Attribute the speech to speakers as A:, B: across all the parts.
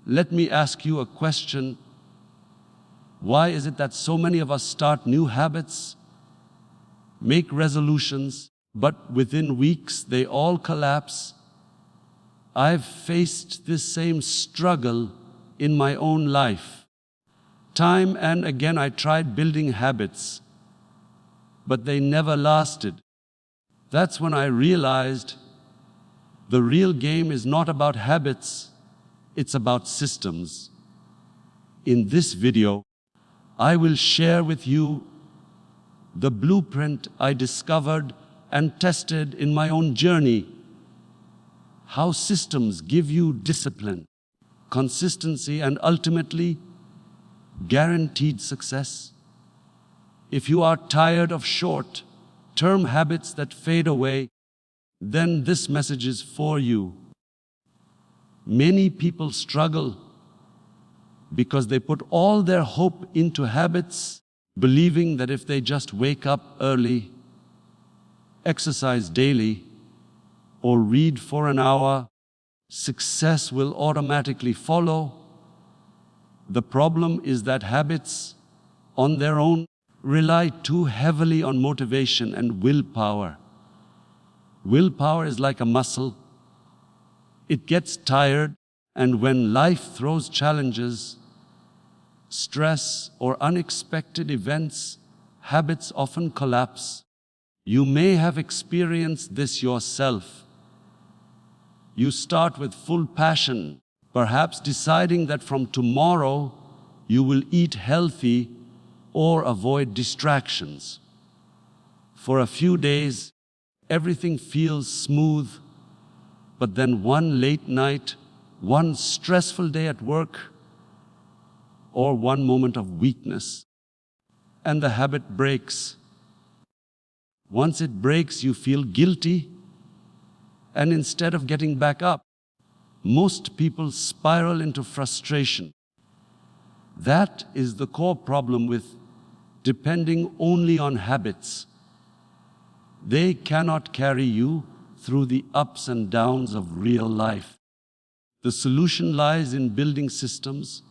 A: Let me ask you a question. Why is it that so many of us start new habits, make resolutions, but within weeks they all collapse? I've faced this same struggle in my own life. Time and again I tried building habits, but they never lasted. That's when I realized the real game is not about habits, it's about systems. In this video, I will share with you the blueprint I discovered and tested in my own journey. How systems give you discipline, consistency, and ultimately guaranteed success. If you are tired of short-term habits that fade away, then this message is for you. Many people struggle because they put all their hope into habits, believing that if they just wake up early, exercise daily, or read for an hour, success will automatically follow. The problem is that habits on their own rely too heavily on motivation and willpower. Willpower is like a muscle. It gets tired, and when life throws challenges, stress, or unexpected events, habits often collapse. You may have experienced this yourself. You start with full passion, perhaps deciding that from tomorrow you will eat healthy or avoid distractions. For a few days, everything feels smooth, but then one late night, one stressful day at work, or one moment of weakness, and the habit breaks. Once it breaks, you feel guilty, and instead of getting back up, most people spiral into frustration. That is the core problem with depending only on habits. They cannot carry you through the ups and downs of real life. The solution lies in building systems,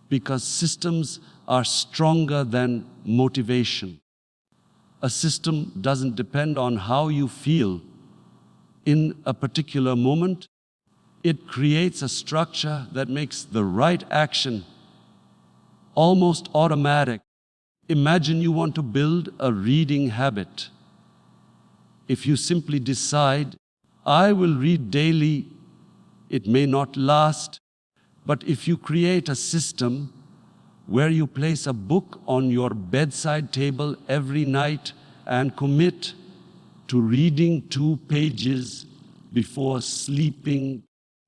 A: because systems are stronger than motivation. A system doesn't depend on how you feel in a particular moment. It creates a structure that makes the right action almost automatic. Imagine you want to build a reading habit. If you simply decide, I will read daily, it may not last. But if you create a system where you place a book on your bedside table every night and commit to reading 2 pages before sleeping,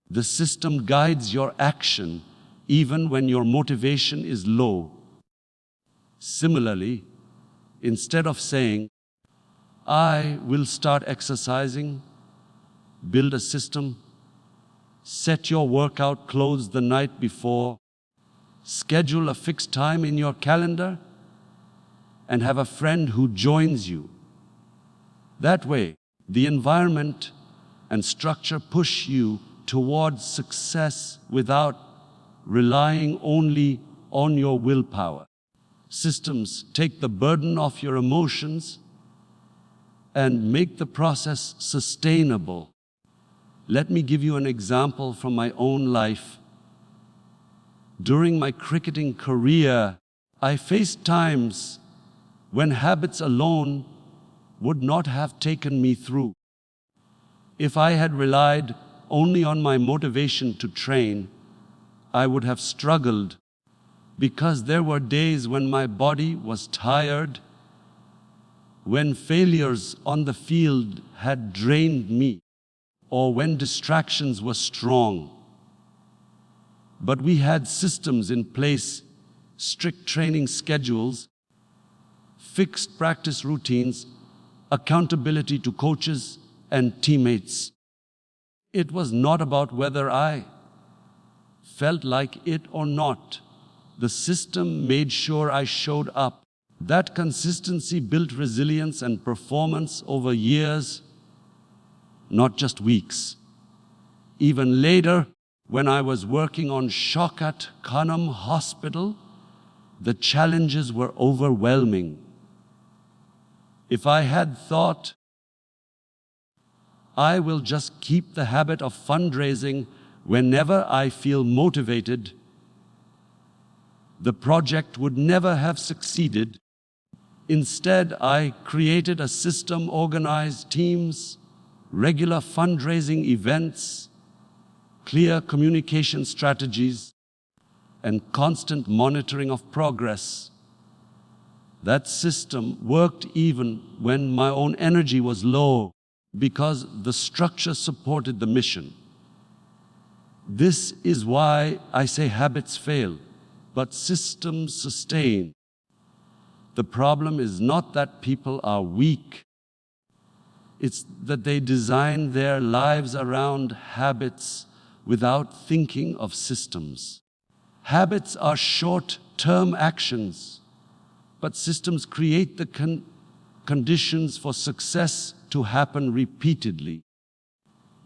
A: the system guides your action even when your motivation is low. Similarly, instead of saying, I will start exercising, build a system. Set your workout clothes the night before, schedule a fixed time in your calendar, and have a friend who joins you. That way, the environment and structure push you towards success without relying only on your willpower. Systems take the burden off your emotions and make the process sustainable. Let me give you an example from my own life. During my cricketing career, I faced times when habits alone would not have taken me through. If I had relied only on my motivation to train, I would have struggled, because there were days when my body was tired, when failures on the field had drained me, or when distractions were strong. But we had systems in place, strict training schedules, fixed practice routines, accountability to coaches and teammates. It was not about whether I felt like it or not. The system made sure I showed up. That consistency built resilience and performance over years, not just weeks. Even later, when I was working on Shaukat Khanum Hospital, the challenges were overwhelming. If I had thought, I will just keep the habit of fundraising whenever I feel motivated, the project would never have succeeded. Instead, I created a system, organized teams, regular fundraising events, clear communication strategies, and constant monitoring of progress. That system worked even when my own energy was low because the structure supported the mission. This is why I say habits fail, but systems sustain. The problem is not that people are weak. It's that they design their lives around habits without thinking of systems. Habits are short-term actions, but systems create the conditions for success to happen repeatedly.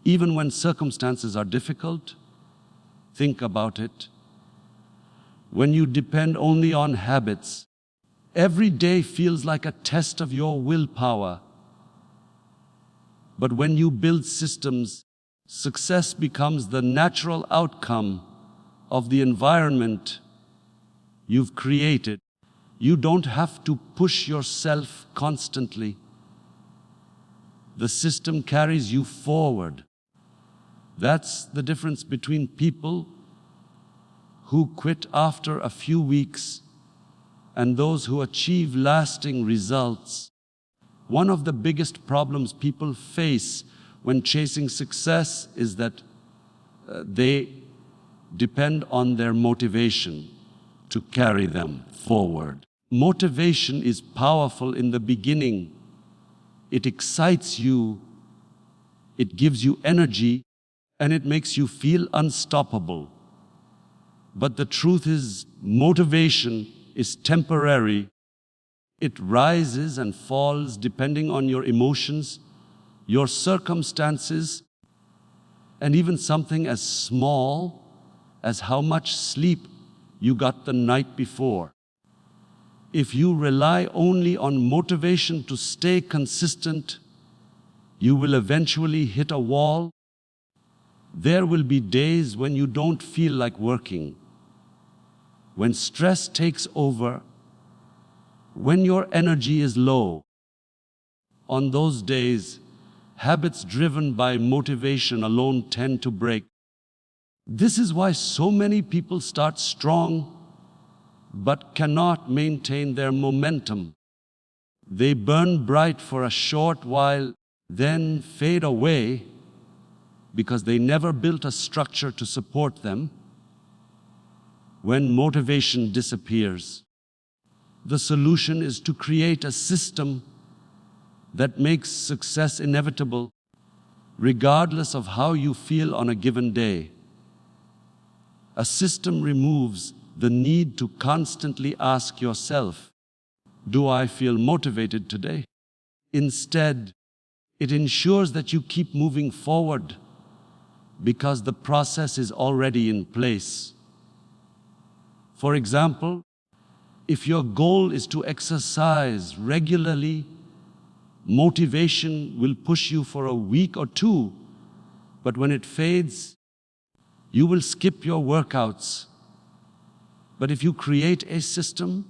A: Even when circumstances are difficult, think about it. When you depend only on habits, every day feels like a test of your willpower. But when you build systems, success becomes the natural outcome of the environment you've created. You don't have to push yourself constantly. The system carries you forward. That's the difference between people who quit after a few weeks and those who achieve lasting results. One of the biggest problems people face when chasing success is that they depend on their motivation to carry them forward. Motivation is powerful in the beginning. It excites you, it gives you energy, and it makes you feel unstoppable. But the truth is, motivation is temporary. It rises and falls depending on your emotions, your circumstances, and even something as small as how much sleep you got the night before. If you rely only on motivation to stay consistent, you will eventually hit a wall. There will be days when you don't feel like working, when stress takes over, when your energy is low. On those days, habits driven by motivation alone tend to break. This is why so many people start strong but cannot maintain their momentum. They burn bright for a short while, then fade away because they never built a structure to support them. When motivation disappears, the solution is to create a system that makes success inevitable, regardless of how you feel on a given day. A system removes the need to constantly ask yourself, do I feel motivated today? Instead, it ensures that you keep moving forward because the process is already in place. For example, if your goal is to exercise regularly, motivation will push you for a week or two, but when it fades, you will skip your workouts. But if you create a system,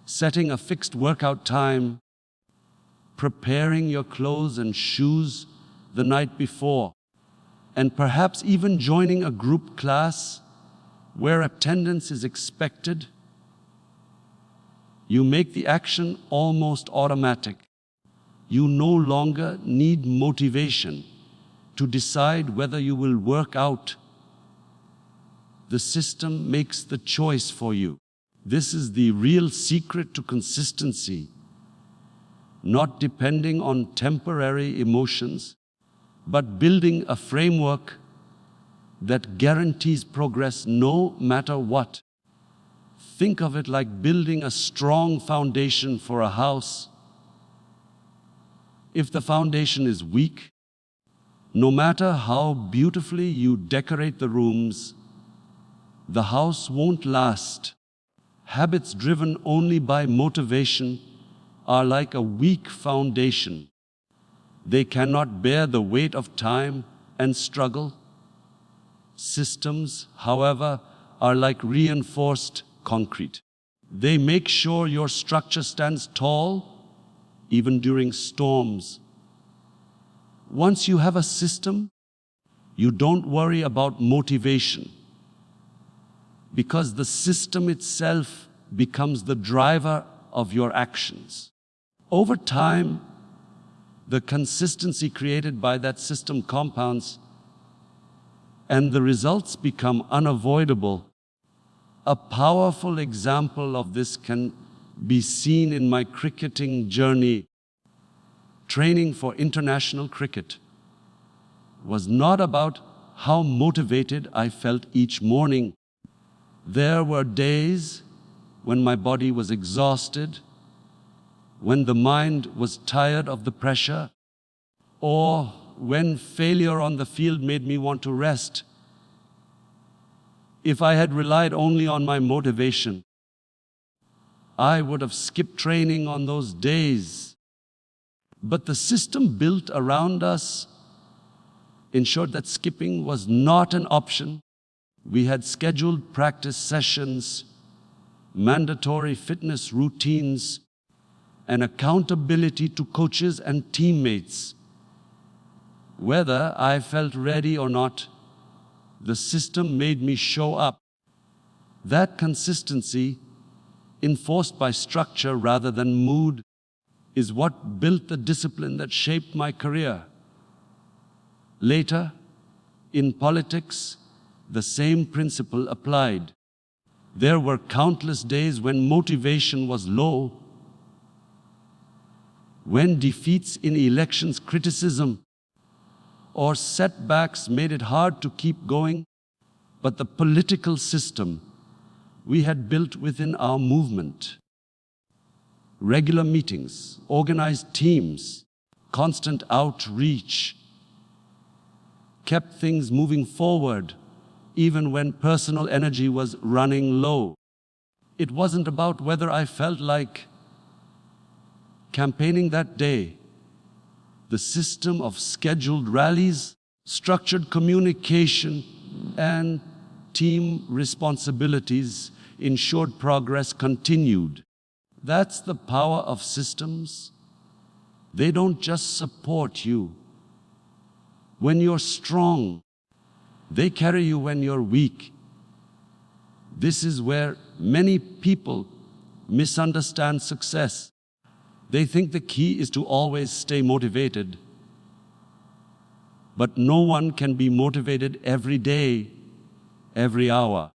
A: setting a fixed workout time, preparing your clothes and shoes the night before, and perhaps even joining a group class where attendance is expected, you make the action almost automatic. You no longer need motivation to decide whether you will work out. The system makes the choice for you. This is the real secret to consistency, not depending on temporary emotions, but building a framework that guarantees progress no matter what. Think of it like building a strong foundation for a house. If the foundation is weak, No matter how beautifully you decorate the rooms, the house won't last. Habits driven only by motivation are like a weak foundation. They cannot bear the weight of time and struggle. Systems, however, are like reinforced concrete. They make sure your structure stands tall, even during storms. Once you have a system, you don't worry about motivation, because the system itself becomes the driver of your actions. Over time, the consistency created by that system compounds, and the results become unavoidable. A powerful example of this can be seen in my cricketing journey. Training for international cricket was not about how motivated I felt each morning. There were days when my body was exhausted, when the mind was tired of the pressure, or when failure on the field made me want to rest. If I had relied only on my motivation, I would have skipped training on those days. But the system built around us ensured that skipping was not an option. We had scheduled practice sessions, mandatory fitness routines, and accountability to coaches and teammates. Whether I felt ready or not, the system made me show up. That consistency, enforced by structure rather than mood, is what built the discipline that shaped my career. Later, in politics, the same principle applied. There were countless days when motivation was low, when defeats in elections, criticism, or setbacks made it hard to keep going. But the political system we had built within our movement, regular meetings, organized teams, constant outreach, kept things moving forward even when personal energy was running low. It wasn't about whether I felt like campaigning that day. The system of scheduled rallies, structured communication, and team responsibilities ensured progress continued. That's the power of systems. They don't just support you when you're strong, they carry you when you're weak. This is where many people misunderstand success. They think the key is to always stay motivated. But no one can be motivated every day, every hour.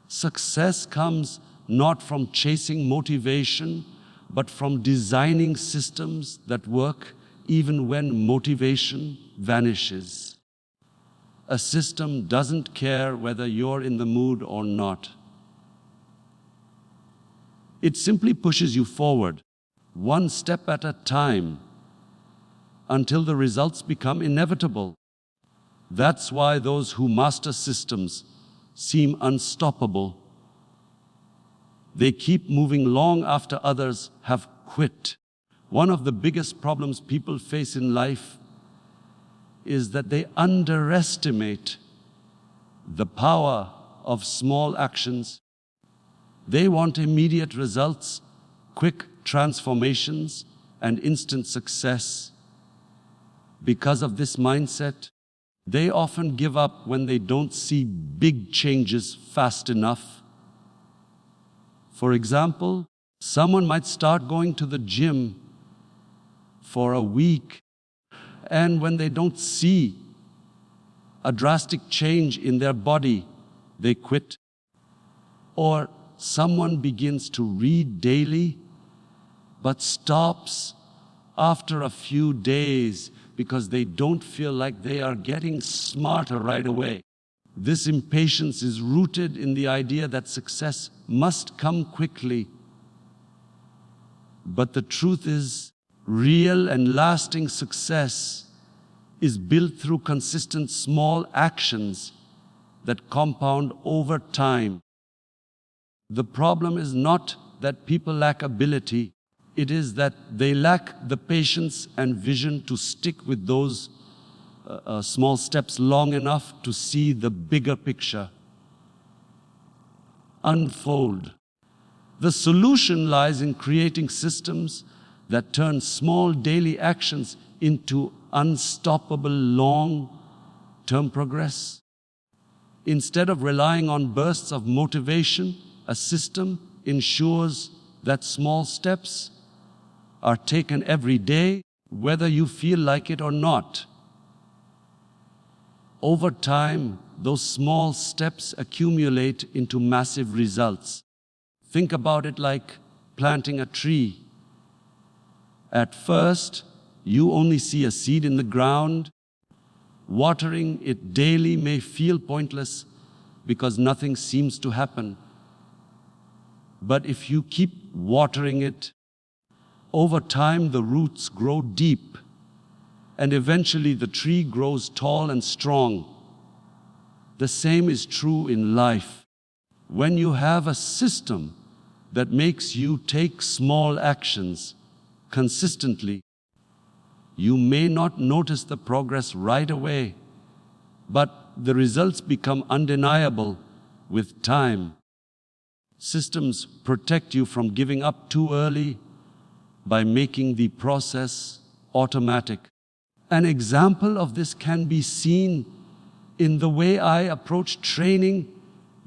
A: Success comes not from chasing motivation, but from designing systems that work even when motivation vanishes. A system doesn't care whether you're in the mood or not. It simply pushes you forward, one step at a time, until the results become inevitable. That's why those who master systems seem unstoppable. They keep moving long after others have quit. One of the biggest problems people face in life is that they underestimate the power of small actions. They want immediate results, quick transformations, and instant success. Because of this mindset, they often give up when they don't see big changes fast enough. For example, someone might start going to the gym for a week, and when they don't see a drastic change in their body, they quit. Or someone begins to read daily, but stops after a few days because they don't feel like they are getting smarter right away. This impatience is rooted in the idea that success must come quickly. But the truth is, real and lasting success is built through consistent small actions that compound over time. The problem is not that people lack ability, it is that they lack the patience and vision to stick with those small steps long enough to see the bigger picture unfold. The solution lies in creating systems that turn small daily actions into unstoppable long-term progress. Instead of relying on bursts of motivation, a system ensures that small steps are taken every day, whether you feel like it or not. Over time, those small steps accumulate into massive results. Think about it like planting a tree. At first, you only see a seed in the ground. Watering it daily may feel pointless because nothing seems to happen. But if you keep watering it, over time the roots grow deep, and eventually the tree grows tall and strong. The same is true in life. When you have a system that makes you take small actions consistently, you may not notice the progress right away, but the results become undeniable with time. Systems protect you from giving up too early by making the process automatic. An example of this can be seen in the way I approached training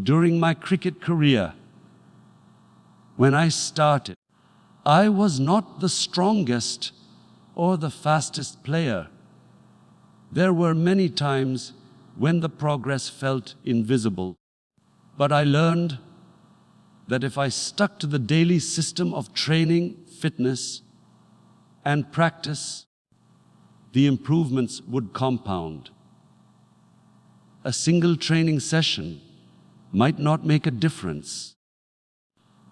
A: during my cricket career. When I started, I was not the strongest or the fastest player. There were many times when the progress felt invisible. But I learned that if I stuck to the daily system of training, fitness, and practice, the improvements would compound. A single training session might not make a difference,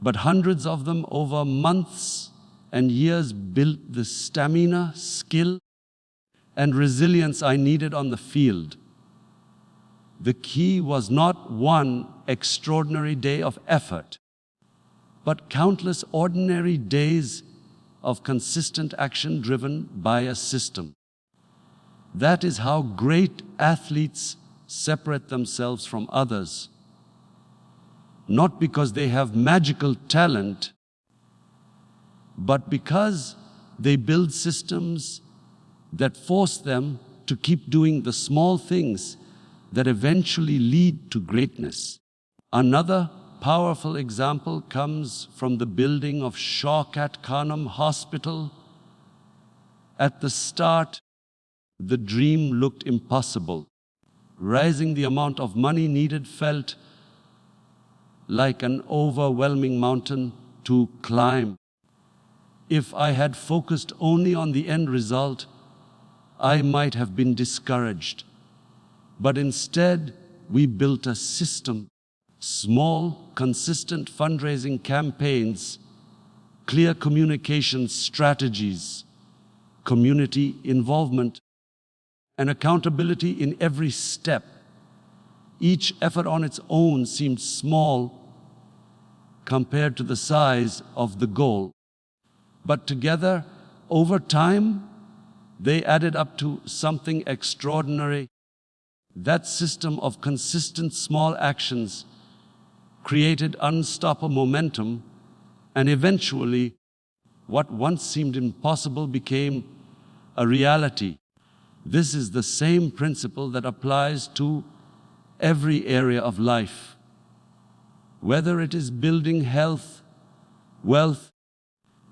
A: but hundreds of them over months and years built the stamina, skill, and resilience I needed on the field. The key was not one extraordinary day of effort, but countless ordinary days of consistent action driven by a system. That is how great athletes separate themselves from others. Not because they have magical talent, but because they build systems that force them to keep doing the small things that eventually lead to greatness. Another powerful example comes from the building of Shaukat Khanum Hospital. At the start, the dream looked impossible. Raising the amount of money needed felt like an overwhelming mountain to climb. If I had focused only on the end result, I might have been discouraged. But instead, we built a system, small, consistent fundraising campaigns, clear communication strategies, community involvement, and accountability in every step. Each effort on its own seemed small compared to the size of the goal. But together, over time, they added up to something extraordinary. That system of consistent small actions created unstoppable momentum, and eventually, what once seemed impossible became a reality. This is the same principle that applies to every area of life. Whether it is building health, wealth,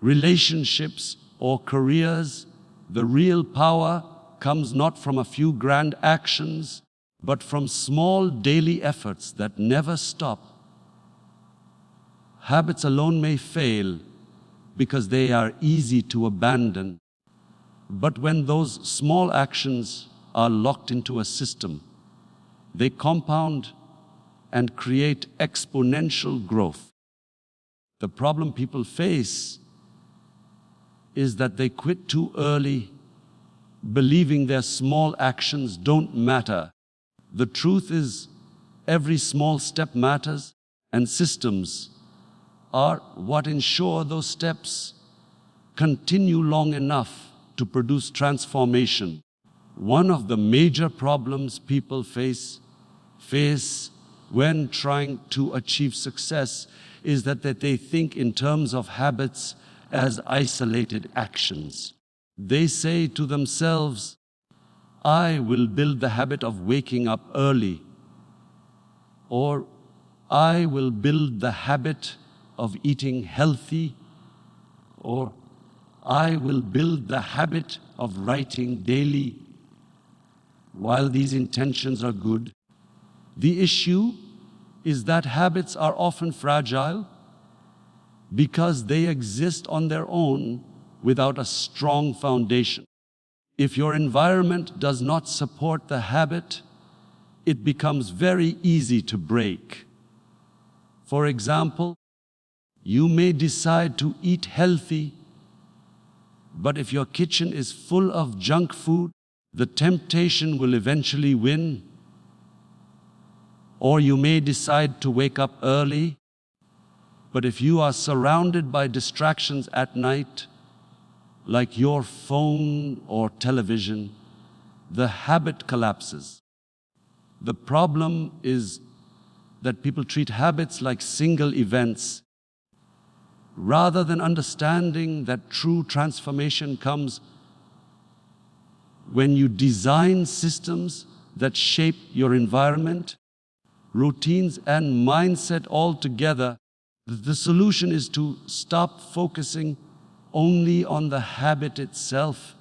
A: relationships, or careers, the real power comes not from a few grand actions, but from small daily efforts that never stop. Habits alone may fail because they are easy to abandon. But when those small actions are locked into a system, they compound and create exponential growth. The problem people face is that they quit too early believing their small actions don't matter. The truth is, every small step matters, and systems are what ensure those steps continue long enough to produce transformation. One of the major problems people face when trying to achieve success is that they think in terms of habits as isolated actions. They say to themselves, I will build the habit of waking up early, or I will build the habit of eating healthy, or I will build the habit of writing daily. While these intentions are good, the issue is that habits are often fragile because they exist on their own without a strong foundation. If your environment does not support the habit, it becomes very easy to break. For example, you may decide to eat healthy, but if your kitchen is full of junk food, the temptation will eventually win. Or you may decide to wake up early, but if you are surrounded by distractions at night, like your phone or television, the habit collapses. The problem is that people treat habits like single events, rather than understanding that true transformation comes when you design systems that shape your environment, routines, and mindset altogether. The solution is to stop focusing only on the habit itself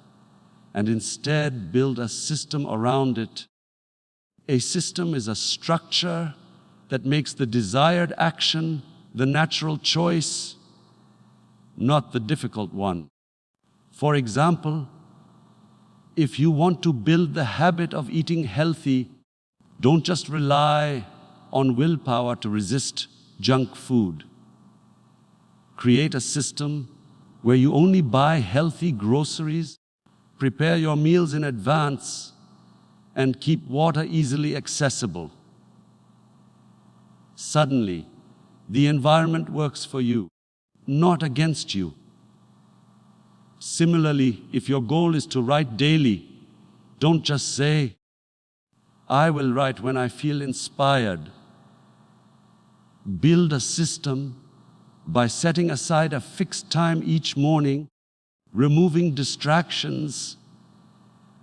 A: and instead build a system around it. A system is a structure that makes the desired action the natural choice, not the difficult one. For example, if you want to build the habit of eating healthy, don't just rely on willpower to resist junk food. Create a system where you only buy healthy groceries, prepare your meals in advance, and keep water easily accessible. Suddenly, the environment works for you, not against you. Similarly, if your goal is to write daily, don't just say, I will write when I feel inspired. Build a system by setting aside a fixed time each morning, removing distractions,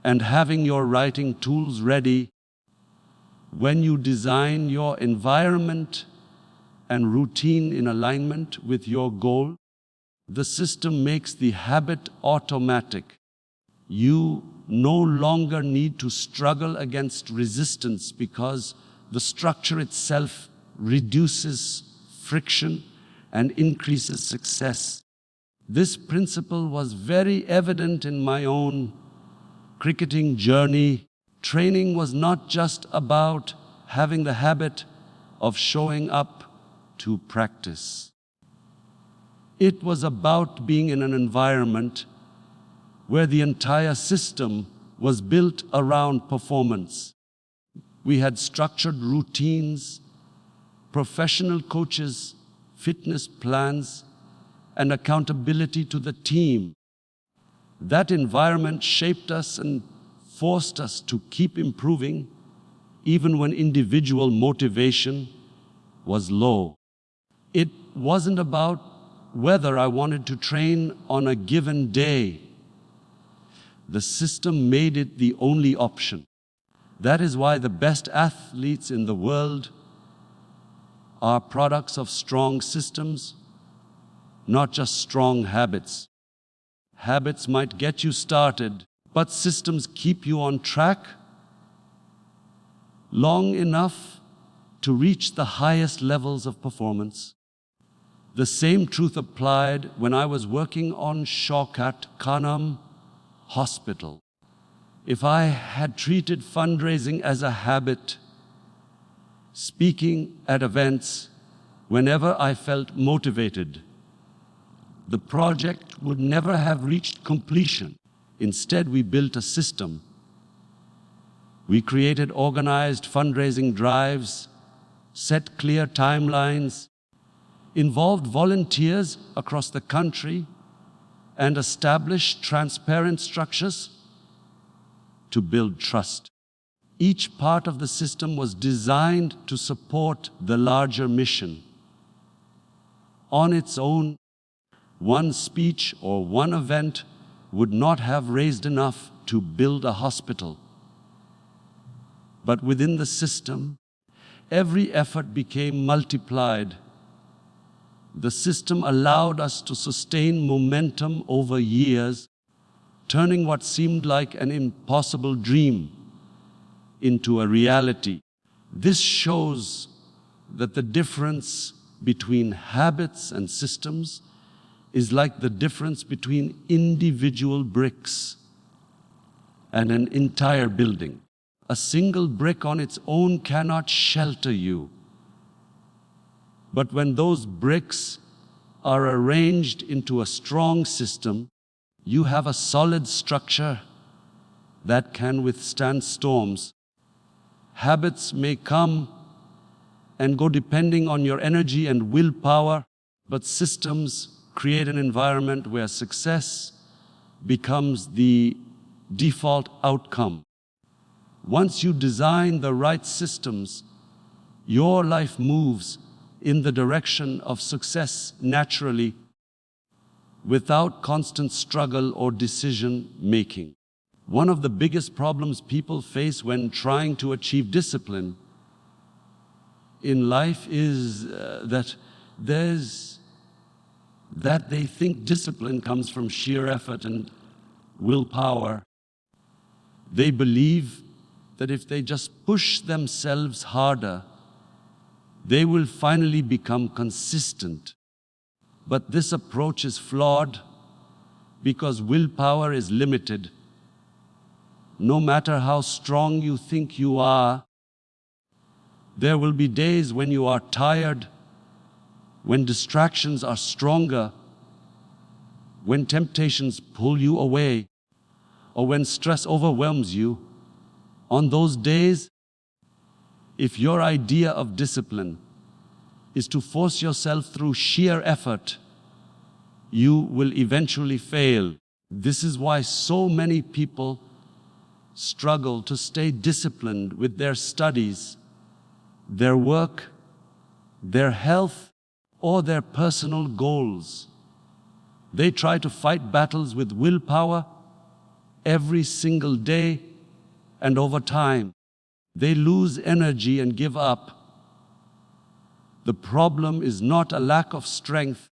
A: and having your writing tools ready. When you design your environment and routine in alignment with your goal, the system makes the habit automatic. You no longer need to struggle against resistance because the structure itself reduces friction and increases success. This principle was very evident in my own cricketing journey. Training was not just about having the habit of showing up to practice. It was about being in an environment where the entire system was built around performance. We had structured routines, professional coaches, fitness plans, and accountability to the team. That environment shaped us and forced us to keep improving, even when individual motivation was low. It wasn't about whether I wanted to train on a given day. The system made it the only option. That is why the best athletes in the world are products of strong systems, not just strong habits. Habits might get you started, but systems keep you on track long enough to reach the highest levels of performance. The same truth applied when I was working on Shaukat Khanam Hospital. If I had treated fundraising as a habit, speaking at events whenever I felt motivated, the project would never have reached completion. Instead, we built a system. We created organized fundraising drives, set clear timelines, involved volunteers across the country, and established transparent structures to build trust. Each part of the system was designed to support the larger mission. On its own, one speech or one event would not have raised enough to build a hospital. But within the system, every effort became multiplied. The system allowed us to sustain momentum over years, turning what seemed like an impossible dream into a reality. This shows that the difference between habits and systems is like the difference between individual bricks and an entire building. A single brick on its own cannot shelter you. But when those bricks are arranged into a strong system, you have a solid structure that can withstand storms. Habits may come and go depending on your energy and willpower, but systems create an environment where success becomes the default outcome. Once you design the right systems, your life moves in the direction of success naturally, without constant struggle or decision making. One of the biggest problems people face when trying to achieve discipline in life is that they think discipline comes from sheer effort and willpower. They believe that if they just push themselves harder, they will finally become consistent. But this approach is flawed because willpower is limited. No matter how strong you think you are, there will be days when you are tired, when distractions are stronger, when temptations pull you away, or when stress overwhelms you. On those days, if your idea of discipline is to force yourself through sheer effort, you will eventually fail. This is why so many people struggle to stay disciplined with their studies, their work, their health, or their personal goals. They try to fight battles with willpower every single day, and over time, they lose energy and give up. The problem is not a lack of strength.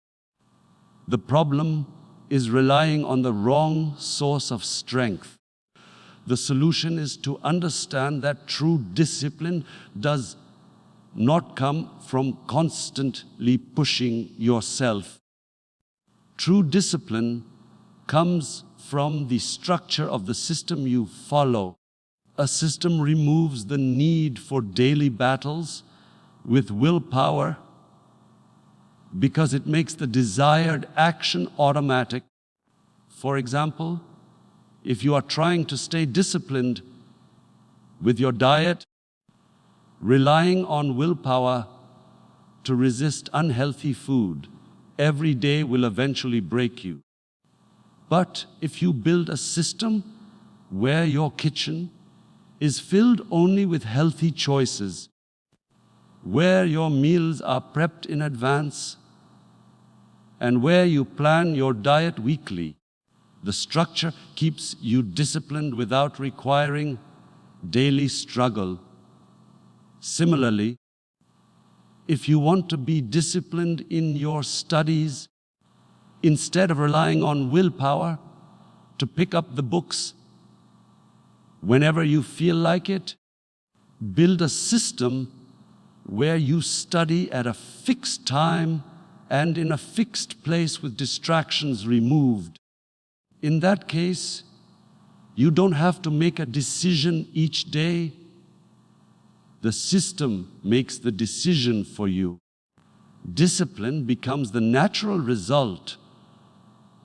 A: The problem is relying on the wrong source of strength. The solution is to understand that true discipline does not come from constantly pushing yourself. True discipline comes from the structure of the system you follow. A system removes the need for daily battles with willpower because it makes the desired action automatic. For example, if you are trying to stay disciplined with your diet, relying on willpower to resist unhealthy food every day will eventually break you. But if you build a system where your kitchen is filled only with healthy choices, where your meals are prepped in advance, and where you plan your diet weekly, the structure keeps you disciplined without requiring daily struggle. Similarly, if you want to be disciplined in your studies, instead of relying on willpower to pick up the books whenever you feel like it, build a system where you study at a fixed time and in a fixed place with distractions removed. In that case, you don't have to make a decision each day. The system makes the decision for you. Discipline becomes the natural result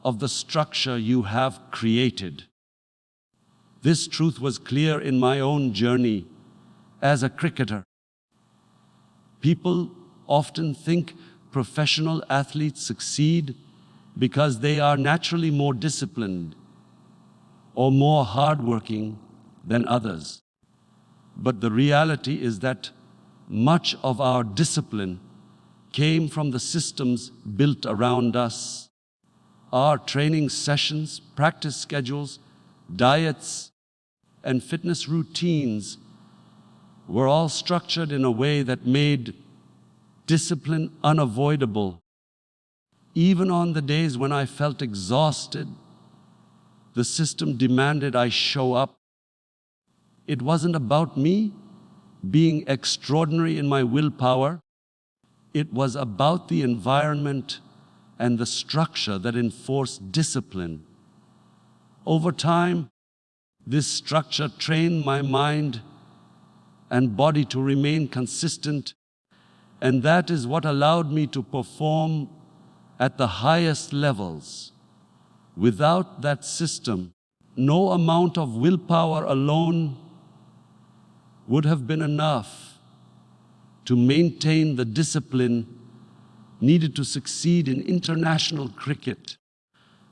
A: of the structure you have created. This truth was clear in my own journey as a cricketer. People often think professional athletes succeed because they are naturally more disciplined or more hardworking than others. But the reality is that much of our discipline came from the systems built around us. Our training sessions, practice schedules, diets, and fitness routines were all structured in a way that made discipline unavoidable. Even on the days when I felt exhausted, the system demanded I show up. It wasn't about me being extraordinary in my willpower. It was about the environment and the structure that enforced discipline. Over time, this structure trained my mind and body to remain consistent, and that is what allowed me to perform at the highest levels. Without that system, no amount of willpower alone would have been enough to maintain the discipline needed to succeed in international cricket.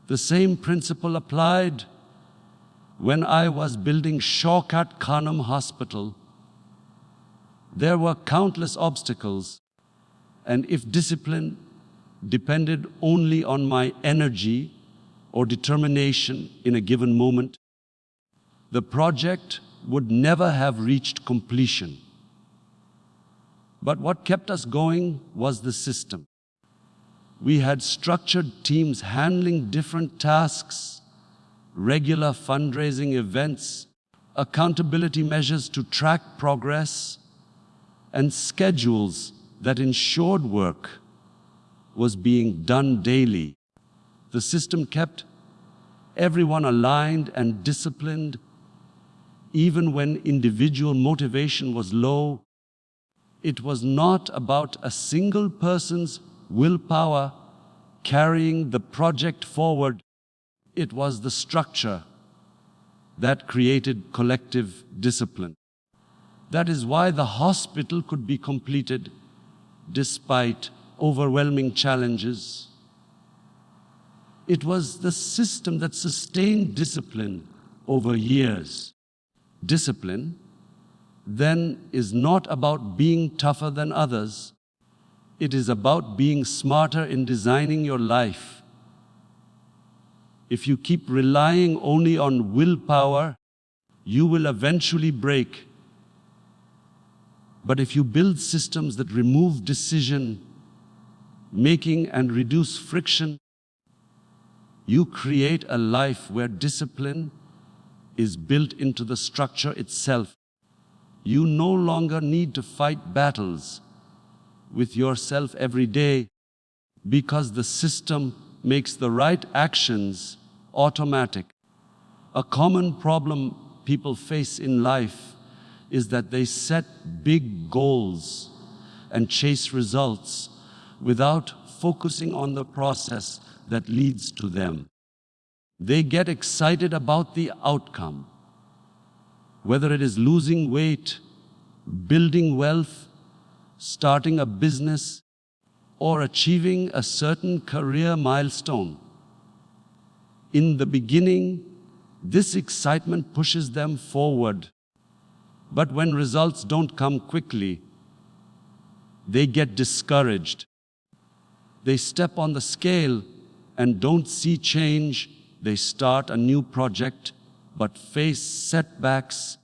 A: The same principle applied when I was building Shaukat Khanum Hospital. There were countless obstacles, and if discipline depended only on my energy or determination in a given moment, the project would never have reached completion. But what kept us going was the system. We had structured teams handling different tasks, regular fundraising events, accountability measures to track progress, and schedules that ensured work was being done daily. The system kept everyone aligned and disciplined, even when individual motivation was low. It was not about a single person's willpower carrying the project forward. It was the structure that created collective discipline. That is why the hospital could be completed despite overwhelming challenges. It was the system that sustained discipline over years. Discipline, then, is not about being tougher than others. It is about being smarter in designing your life. If you keep relying only on willpower, you will eventually break. But if you build systems that remove decision making and reduce friction, you create a life where discipline is built into the structure itself. You no longer need to fight battles with yourself every day because the system makes the right actions automatic. A common problem people face in life is that they set big goals and chase results without focusing on the process that leads to them. They get excited about the outcome, whether it is losing weight, building wealth, starting a business, or achieving a certain career milestone. In the beginning, this excitement pushes them forward. But when results don't come quickly, they get discouraged. They step on the scale and don't see change. They start a new project but face setbacks.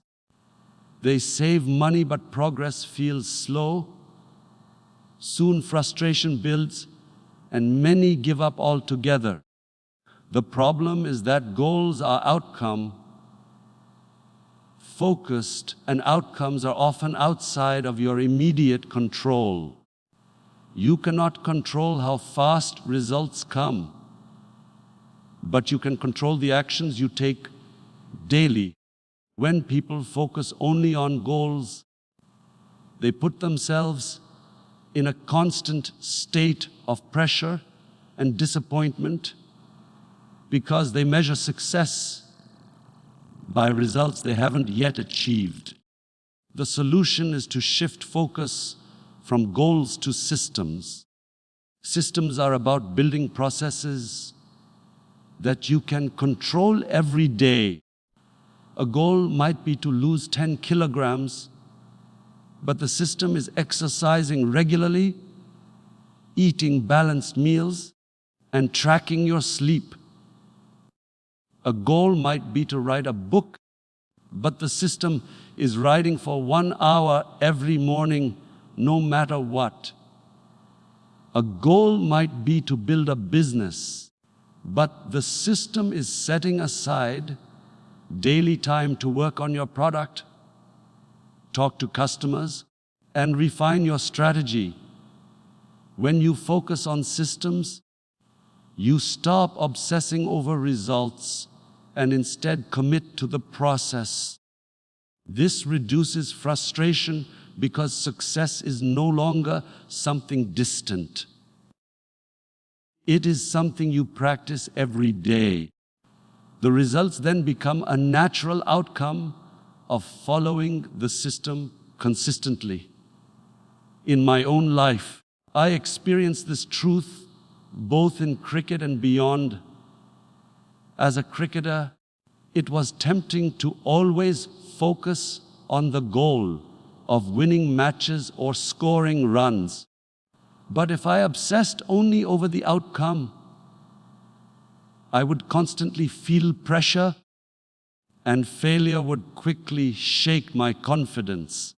A: They save money but progress feels slow. Soon frustration builds and many give up altogether. The problem is that goals are outcome focused, and outcomes are often outside of your immediate control. You cannot control how fast results come, but you can control the actions you take daily. When people focus only on goals, they put themselves in a constant state of pressure and disappointment because they measure success by results they haven't yet achieved. The solution is to shift focus from goals to systems. Systems are about building processes that you can control every day. A goal might be to lose 10 kilograms, but the system is exercising regularly, eating balanced meals, and tracking your sleep. A goal might be to write a book, but the system is writing for 1 hour every morning, no matter what. A goal might be to build a business, but the system is setting aside daily time to work on your product, talk to customers, and refine your strategy. When you focus on systems, you stop obsessing over results and instead commit to the process. This reduces frustration because success is no longer something distant. It is something you practice every day. The results then become a natural outcome of following the system consistently. In my own life, I experienced this truth both in cricket and beyond. As a cricketer, it was tempting to always focus on the goal of winning matches or scoring runs. But if I obsessed only over the outcome, I would constantly feel pressure, and failure would quickly shake my confidence.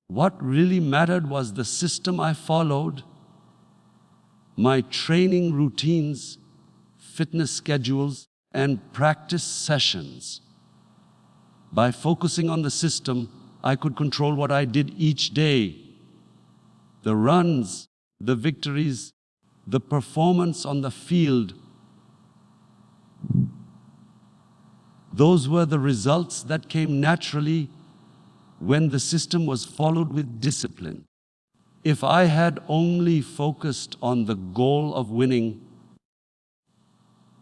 A: What really mattered was the system I followed, my training routines, fitness schedules, and practice sessions. By focusing on the system, I could control what I did each day. The runs, the victories, the performance on the field. Those were the results that came naturally when the system was followed with discipline. If I had only focused on the goal of winning,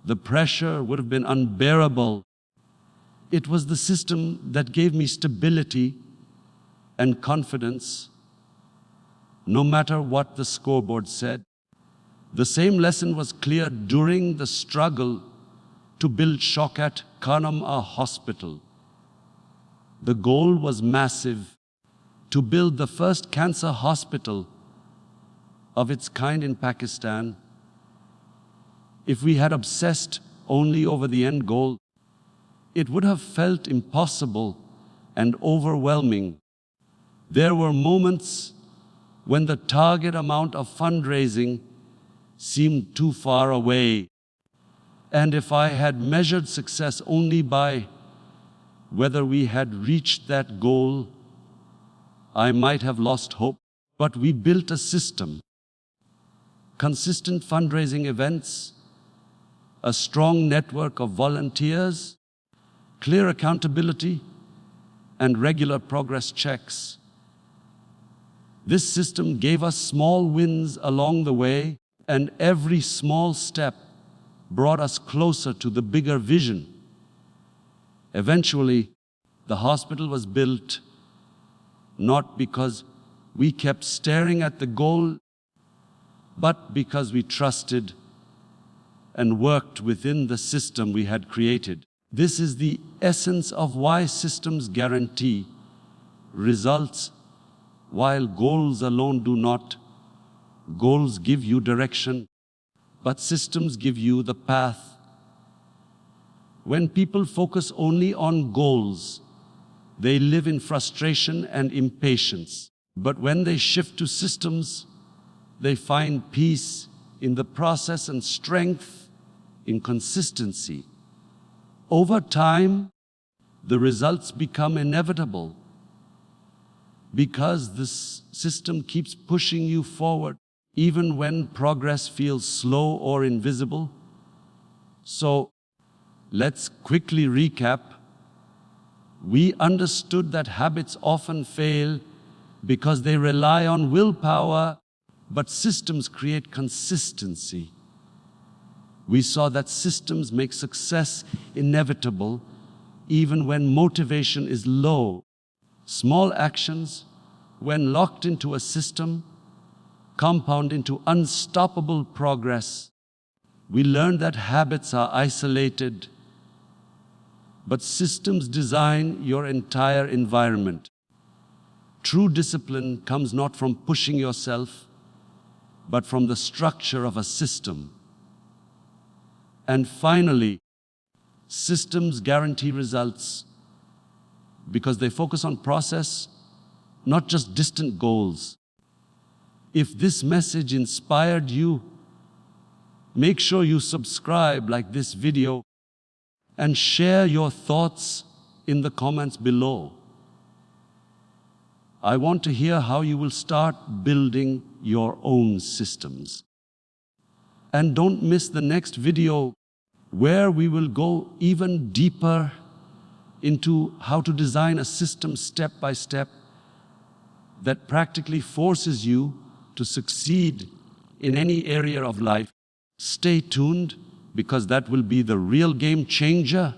A: the pressure would have been unbearable. It was the system that gave me stability and confidence, no matter what the scoreboard said. The same lesson was clear during the struggle to build Shaukat Khanum Hospital. The goal was massive, to build the first cancer hospital of its kind in Pakistan. If we had obsessed only over the end goal, it would have felt impossible and overwhelming. There were moments when the target amount of fundraising seemed too far away. And if I had measured success only by whether we had reached that goal, I might have lost hope. But we built a system, consistent fundraising events, a strong network of volunteers, clear accountability, and regular progress checks. This system gave us small wins along the way, and every small step brought us closer to the bigger vision. Eventually, the hospital was built not because we kept staring at the goal, but because we trusted and worked within the system we had created. This is the essence of why systems guarantee results while goals alone do not. Goals give you direction, but systems give you the path. When people focus only on goals, they live in frustration and impatience. But when they shift to systems, they find peace in the process and strength in consistency. Over time, the results become inevitable because this system keeps pushing you forward, even when progress feels slow or invisible. So, let's quickly recap. We understood that habits often fail because they rely on willpower, but systems create consistency. We saw that systems make success inevitable, even when motivation is low. Small actions, when locked into a system, compound into unstoppable progress. We learn that habits are isolated, but systems design your entire environment. True discipline comes not from pushing yourself, but from the structure of a system. And finally, systems guarantee results because they focus on process, not just distant goals. If this message inspired you, make sure you subscribe, like this video, and share your thoughts in the comments below. I want to hear how you will start building your own systems. And don't miss the next video where we will go even deeper into how to design a system step by step that practically forces you to succeed in any area of life. Stay tuned, because that will be the real game changer.